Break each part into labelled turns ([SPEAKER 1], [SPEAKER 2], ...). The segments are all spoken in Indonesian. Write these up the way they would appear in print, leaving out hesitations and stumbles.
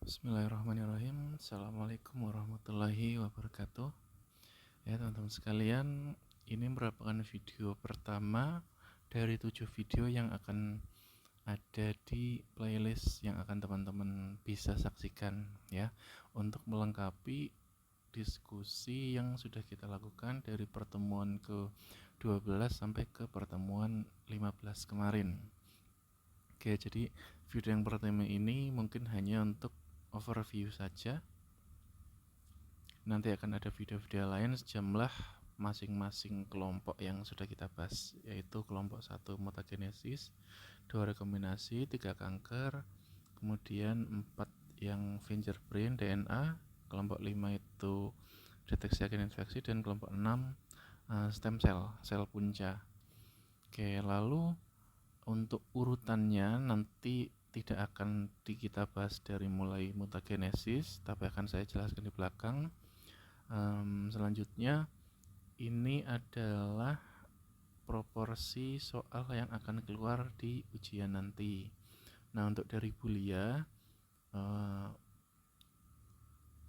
[SPEAKER 1] Bismillahirrahmanirrahim. Assalamualaikum warahmatullahi wabarakatuh. Ya teman-teman sekalian, ini merupakan video pertama dari 7 video yang akan ada di playlist yang akan teman-teman bisa saksikan ya, untuk melengkapi diskusi yang sudah kita lakukan dari pertemuan ke-12 sampai ke pertemuan 15 kemarin. Oke, jadi video yang pertama ini mungkin hanya untuk overview saja. Nanti akan ada video-video lain sejumlah masing-masing kelompok yang sudah kita bahas, yaitu kelompok 1 mutagenesis, 2 rekombinasi, 3 kanker, kemudian 4 yang fingerprint DNA, kelompok 5 itu deteksi agen infeksi, dan kelompok 6 stem cell, sel punca. Oke, lalu untuk urutannya nanti tidak akan kita bahas dari mulai mutagenesis, tapi akan saya jelaskan di belakang. Selanjutnya ini adalah proporsi soal yang akan keluar di ujian nanti. Nah, untuk dari Bulia,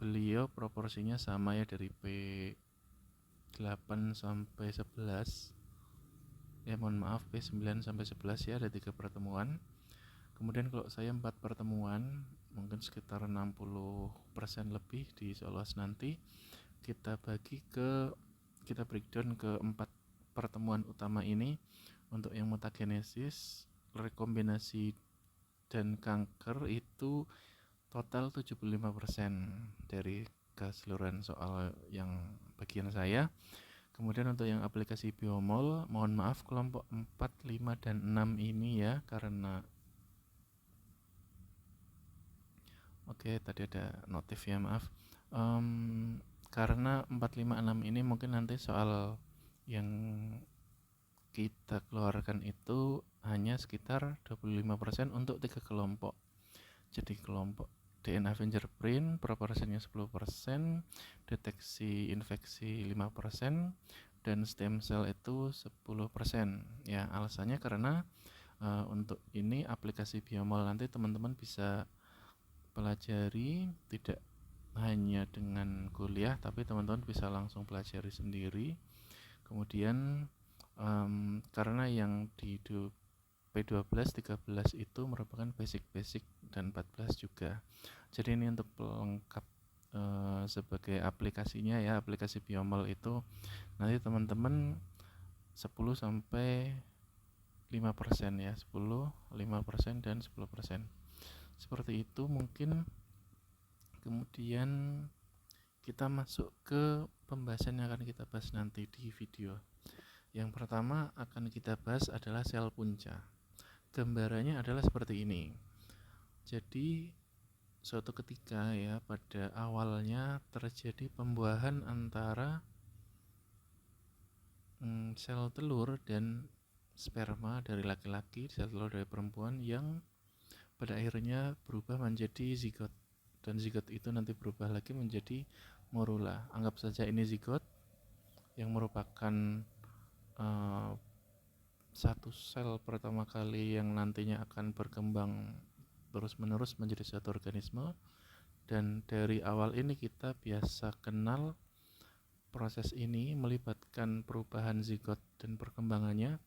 [SPEAKER 1] beliau proporsinya sama ya, dari P8 sampai 11. Ya mohon maaf, P9 sampai 11 ya, ada 3 pertemuan. Kemudian kalau saya 4 pertemuan, mungkin sekitar 60% lebih di Solos nanti kita breakdown ke 4 pertemuan utama ini. Untuk yang mutagenesis, rekombinasi, dan kanker itu total 75% dari keseluruhan soal yang bagian saya. Kemudian untuk yang aplikasi biomol, mohon maaf kelompok 4, 5, dan 6 ini ya, karena tadi ada notif ya, maaf. Karena 4, 5, 6 ini mungkin nanti soal yang kita keluarkan itu hanya sekitar 25% untuk 3 kelompok. Jadi kelompok DNA fingerprint proporsinya 10%, deteksi infeksi 5%, dan stem cell itu 10%. Ya, alasannya karena untuk ini aplikasi biomol nanti teman-teman bisa pelajari tidak hanya dengan kuliah, tapi teman-teman bisa langsung pelajari sendiri. Kemudian karena yang di P12, 13 itu merupakan basic dan 14 juga. Jadi ini untuk pelengkap sebagai aplikasinya ya, aplikasi biomol itu nanti teman-teman 10 sampai 5% ya, 10, 5%, dan 10%. Seperti itu mungkin. Kemudian kita masuk ke pembahasan yang akan kita bahas nanti di video. Yang pertama akan kita bahas adalah sel punca. Gambarannya adalah seperti ini. Jadi suatu ketika ya, pada awalnya terjadi pembuahan antara sel telur dan sperma dari laki-laki, sel telur dari perempuan, yang pada akhirnya berubah menjadi zigot, dan zigot itu nanti berubah lagi menjadi morula. Anggap saja ini zigot yang merupakan satu sel pertama kali yang nantinya akan berkembang terus-menerus menjadi suatu organisme. Dan dari awal ini kita biasa kenal proses ini melibatkan perubahan zigot dan perkembangannya,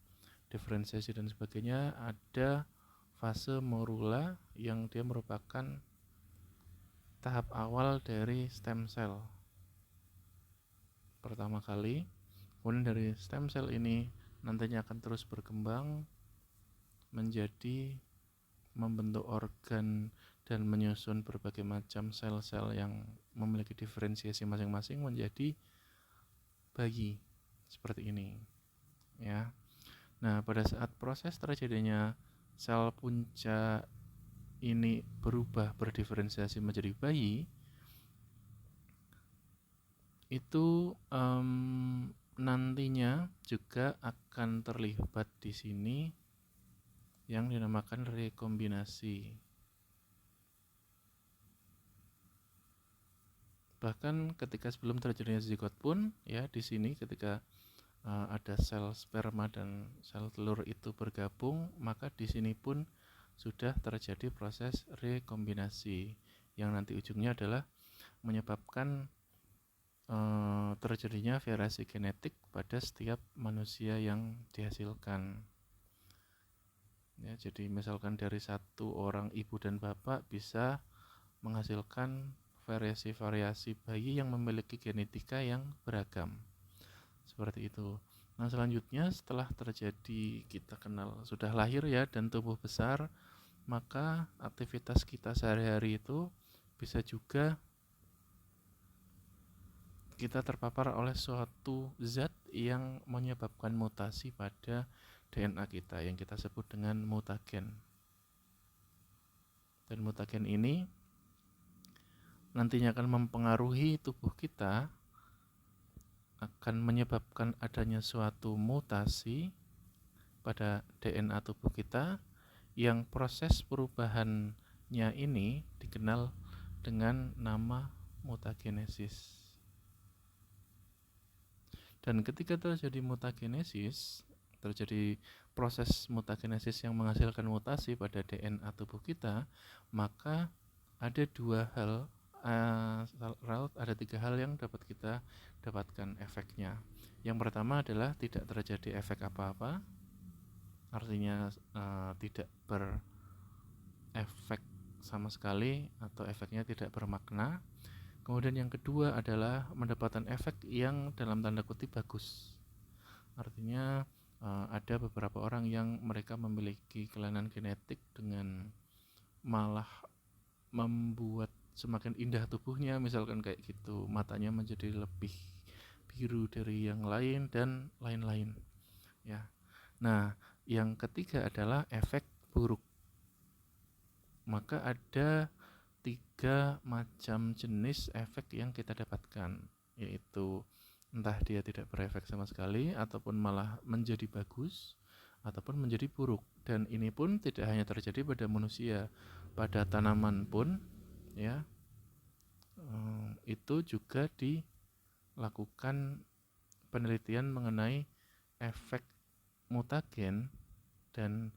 [SPEAKER 1] diferensiasi dan sebagainya. Ada fase morula yang dia merupakan tahap awal dari stem cell pertama kali. Kemudian dari stem cell ini nantinya akan terus berkembang menjadi membentuk organ dan menyusun berbagai macam sel-sel yang memiliki diferensiasi masing-masing menjadi bayi seperti ini ya. Nah, pada saat proses terjadinya sel punca ini berubah berdiferensiasi menjadi bayi, itu nantinya juga akan terlibat di sini yang dinamakan rekombinasi. Bahkan ketika sebelum terjadinya zigot pun ya, di sini ketika ada sel sperma dan sel telur itu bergabung, maka di sini pun sudah terjadi proses rekombinasi. yang nanti ujungnya adalah menyebabkan terjadinya variasi genetik pada setiap manusia yang dihasilkan. Ya, jadi misalkan dari satu orang ibu dan bapak bisa menghasilkan variasi-variasi bayi yang memiliki genetika yang beragam. Seperti itu. Nah, selanjutnya setelah terjadi kita kenal sudah lahir ya dan tumbuh besar, maka aktivitas kita sehari-hari itu bisa juga kita terpapar oleh suatu zat yang menyebabkan mutasi pada DNA kita yang kita sebut dengan mutagen. Dan mutagen ini nantinya akan mempengaruhi tubuh kita, akan menyebabkan adanya suatu mutasi pada DNA tubuh kita yang proses perubahannya ini dikenal dengan nama mutagenesis. Dan ketika terjadi mutagenesis, terjadi proses mutagenesis yang menghasilkan mutasi pada DNA tubuh kita, maka ada ada tiga hal yang dapat kita dapatkan efeknya. Yang pertama adalah tidak terjadi efek apa-apa, artinya tidak berefek sama sekali atau efeknya tidak bermakna. Kemudian yang kedua adalah mendapatkan efek yang dalam tanda kutip bagus. Artinya ada beberapa orang yang mereka memiliki kelainan genetik dengan malah membuat semakin indah tubuhnya, misalkan kayak gitu, matanya menjadi lebih biru dari yang lain dan lain-lain ya. Nah, yang ketiga adalah efek buruk. Maka ada 3 macam jenis efek yang kita dapatkan, yaitu entah dia tidak berefek sama sekali ataupun malah menjadi bagus ataupun menjadi buruk. Dan ini pun tidak hanya terjadi pada manusia, pada tanaman pun ya itu juga dilakukan penelitian mengenai efek mutagen dan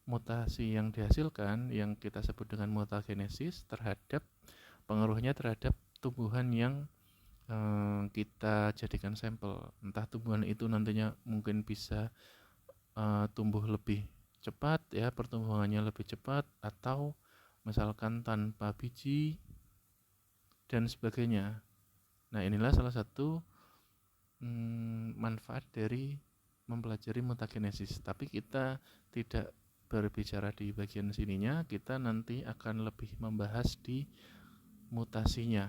[SPEAKER 1] mutasi yang dihasilkan yang kita sebut dengan mutagenesis terhadap pengaruhnya terhadap tumbuhan yang kita jadikan sampel. Entah tumbuhan itu nantinya mungkin bisa tumbuh lebih cepat ya, pertumbuhannya lebih cepat, atau misalkan tanpa biji dan sebagainya. Nah, inilah salah satu manfaat dari mempelajari mutagenesis. Tapi kita tidak berbicara di bagian sininya, kita nanti akan lebih membahas di mutasinya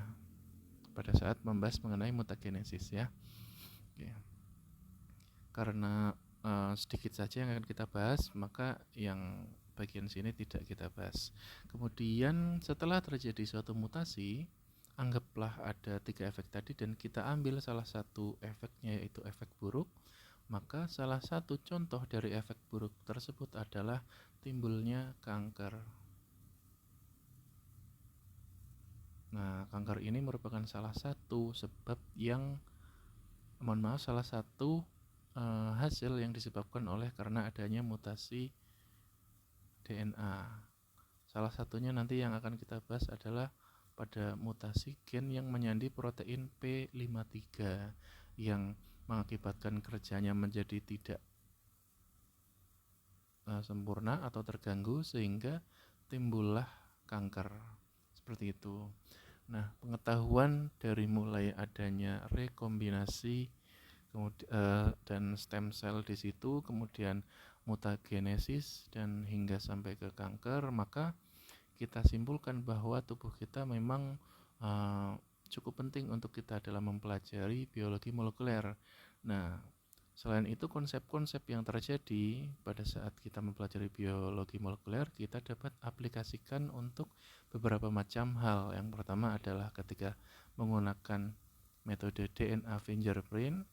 [SPEAKER 1] pada saat membahas mengenai mutagenesis ya. Oke. Karena sedikit saja yang akan kita bahas, maka yang bagian sini tidak kita bahas. Kemudian setelah terjadi suatu mutasi, anggaplah ada 3 efek tadi dan kita ambil salah satu efeknya yaitu efek buruk, maka salah satu contoh dari efek buruk tersebut adalah timbulnya kanker. Nah, kanker ini merupakan salah satu sebab yang salah satu hasil yang disebabkan oleh karena adanya mutasi DNA. Salah satunya nanti yang akan kita bahas adalah pada mutasi gen yang menyandi protein P53 yang mengakibatkan kerjanya menjadi tidak sempurna atau terganggu sehingga timbullah kanker. Seperti itu. Nah, pengetahuan dari mulai adanya rekombinasi dan stem cell di situ, kemudian mutagenesis dan hingga sampai ke kanker, maka kita simpulkan bahwa tubuh kita memang cukup penting untuk kita dalam mempelajari biologi molekuler. Nah, selain itu konsep-konsep yang terjadi pada saat kita mempelajari biologi molekuler kita dapat aplikasikan untuk beberapa macam hal. Yang pertama adalah ketika menggunakan metode DNA fingerprint,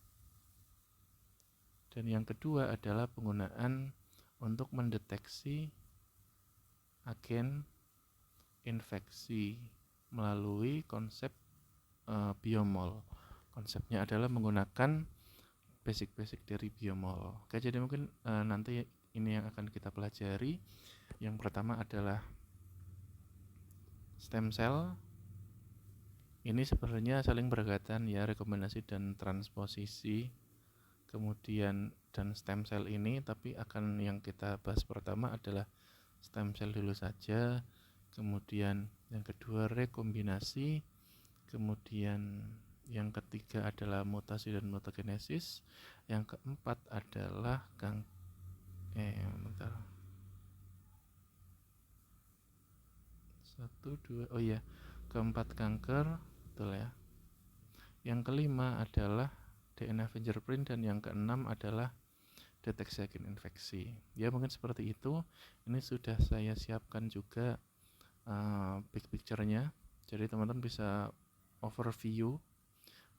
[SPEAKER 1] dan yang kedua adalah penggunaan untuk mendeteksi agen infeksi melalui konsep biomol. Konsepnya adalah menggunakan basic dari biomol. Oke, jadi mungkin nanti ini yang akan kita pelajari. Yang pertama adalah stem cell ini sebenarnya saling berkaitan ya, rekombinasi dan transposisi, kemudian dan stem cell ini, tapi akan yang kita bahas pertama adalah stem cell dulu saja, kemudian yang kedua rekombinasi, kemudian yang ketiga adalah mutasi dan mutagenesis, yang keempat adalah keempat kanker, betul ya. Yang kelima adalah DNA fingerprint, dan yang keenam adalah deteksi agen infeksi. Ya mungkin seperti itu. Ini sudah saya siapkan juga big picture-nya. Jadi teman-teman bisa overview,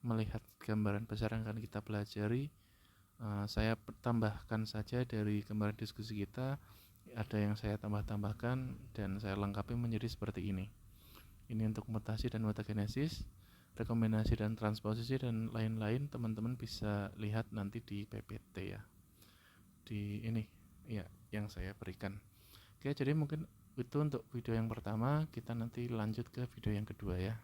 [SPEAKER 1] melihat gambaran besar yang akan kita pelajari. Saya tambahkan saja dari kemarin diskusi kita, ada yang saya tambahkan dan saya lengkapi menjadi seperti ini. Ini untuk mutasi dan mutagenesis, rekombinasi dan transposisi, dan lain-lain. Teman-teman bisa lihat nanti di PPT ya, di ini ya yang saya berikan. Oke, jadi mungkin itu untuk video yang pertama. Kita nanti lanjut ke video yang kedua ya.